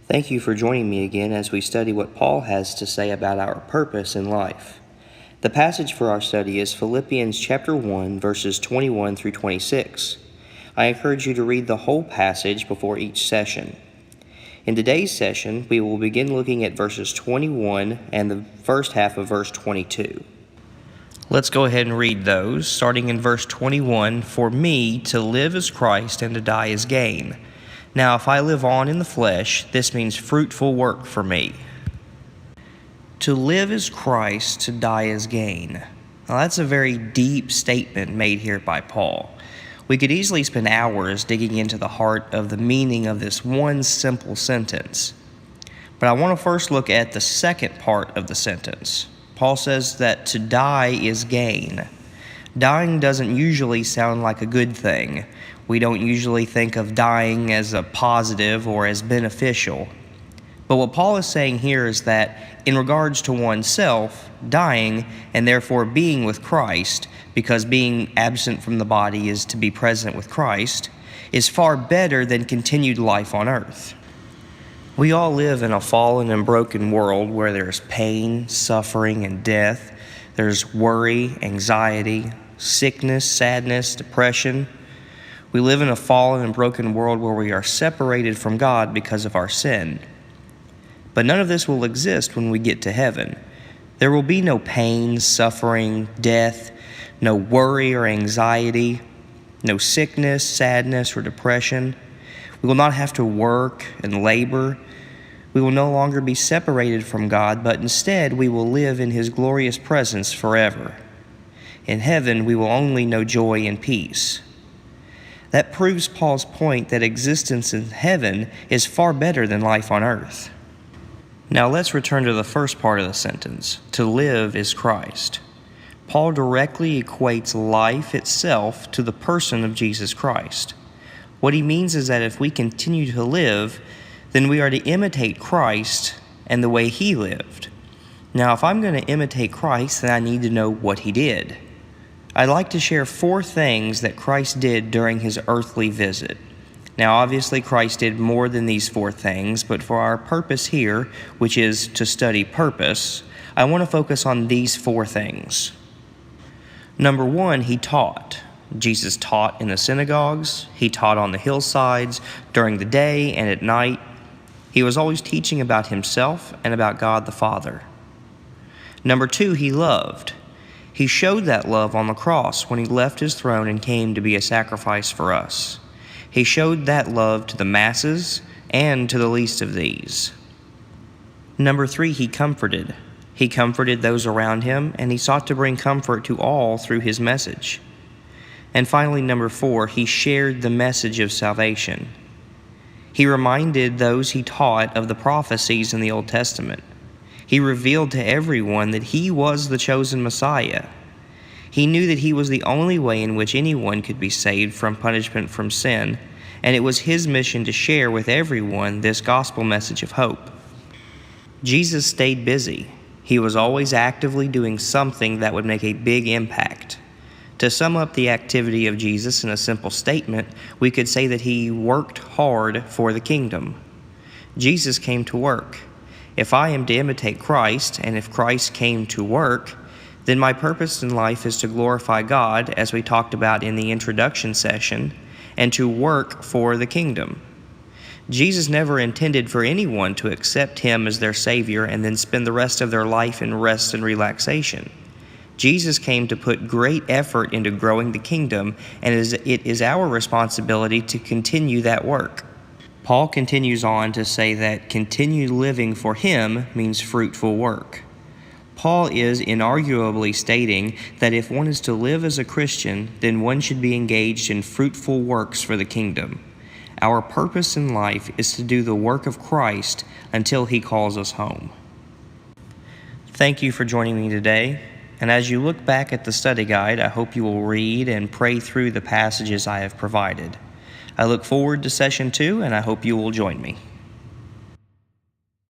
Thank you for joining me again as we study what Paul has to say about our purpose in life. The passage for our study is Philippians chapter 1, verses 21 through 26. I encourage you to read the whole passage before each session. In today's session, we will begin looking at verses 21 and the first half of verse 22. Let's go ahead and read those, starting in verse 21. For me, to live is Christ, and to die is gain. Now, if I live on in the flesh, this means fruitful work for me. To live is Christ, to die is gain. Now, that's a very deep statement made here by Paul. We could easily spend hours digging into the heart of the meaning of this one simple sentence. But I want to first look at the second part of the sentence. Paul says that to die is gain. Dying doesn't usually sound like a good thing. We don't usually think of dying as a positive or as beneficial. But what Paul is saying here is that in regards to oneself, dying and therefore being with Christ, because being absent from the body is to be present with Christ, is far better than continued life on earth. We all live in a fallen and broken world where there's pain, suffering, and death. There's worry, anxiety, sickness, sadness, depression. We live in a fallen and broken world where we are separated from God because of our sin. But none of this will exist when we get to heaven. There will be no pain, suffering, death, no worry or anxiety, no sickness, sadness, or depression. We will not have to work and labor. We will no longer be separated from God, but instead we will live in His glorious presence forever. In heaven, we will only know joy and peace. That proves Paul's point that existence in heaven is far better than life on earth. Now let's return to the first part of the sentence. To live is Christ. Paul directly equates life itself to the person of Jesus Christ. What he means is that if we continue to live, then we are to imitate Christ and the way He lived. Now, if I'm going to imitate Christ, then I need to know what He did. I'd like to share 4 things that Christ did during His earthly visit. Now, obviously, Christ did more than these 4 things, but for our purpose here, which is to study purpose, I want to focus on these 4 things. Number 1, He taught. Jesus taught in the synagogues. He taught on the hillsides during the day and at night. He was always teaching about Himself and about God the Father. Number 2, He loved. He showed that love on the cross when He left His throne and came to be a sacrifice for us. He showed that love to the masses and to the least of these. Number 3, He comforted. He comforted those around Him, and He sought to bring comfort to all through His message. And finally, number 4, He shared the message of salvation. He reminded those He taught of the prophecies in the Old Testament. He revealed to everyone that He was the chosen Messiah. He knew that He was the only way in which anyone could be saved from punishment from sin, and it was His mission to share with everyone this gospel message of hope. Jesus stayed busy. He was always actively doing something that would make a big impact. To sum up the activity of Jesus in a simple statement, we could say that He worked hard for the kingdom. Jesus came to work. If I am to imitate Christ, and if Christ came to work, then my purpose in life is to glorify God, as we talked about in the introduction session, and to work for the kingdom. Jesus never intended for anyone to accept Him as their Savior and then spend the rest of their life in rest and relaxation. Jesus came to put great effort into growing the kingdom, and it is our responsibility to continue that work. Paul continues on to say that continued living for Him means fruitful work. Paul is inarguably stating that if one is to live as a Christian, then one should be engaged in fruitful works for the kingdom. Our purpose in life is to do the work of Christ until He calls us home. Thank you for joining me today. And as you look back at the study guide, I hope you will read and pray through the passages I have provided. I look forward to session 2, and I hope you will join me.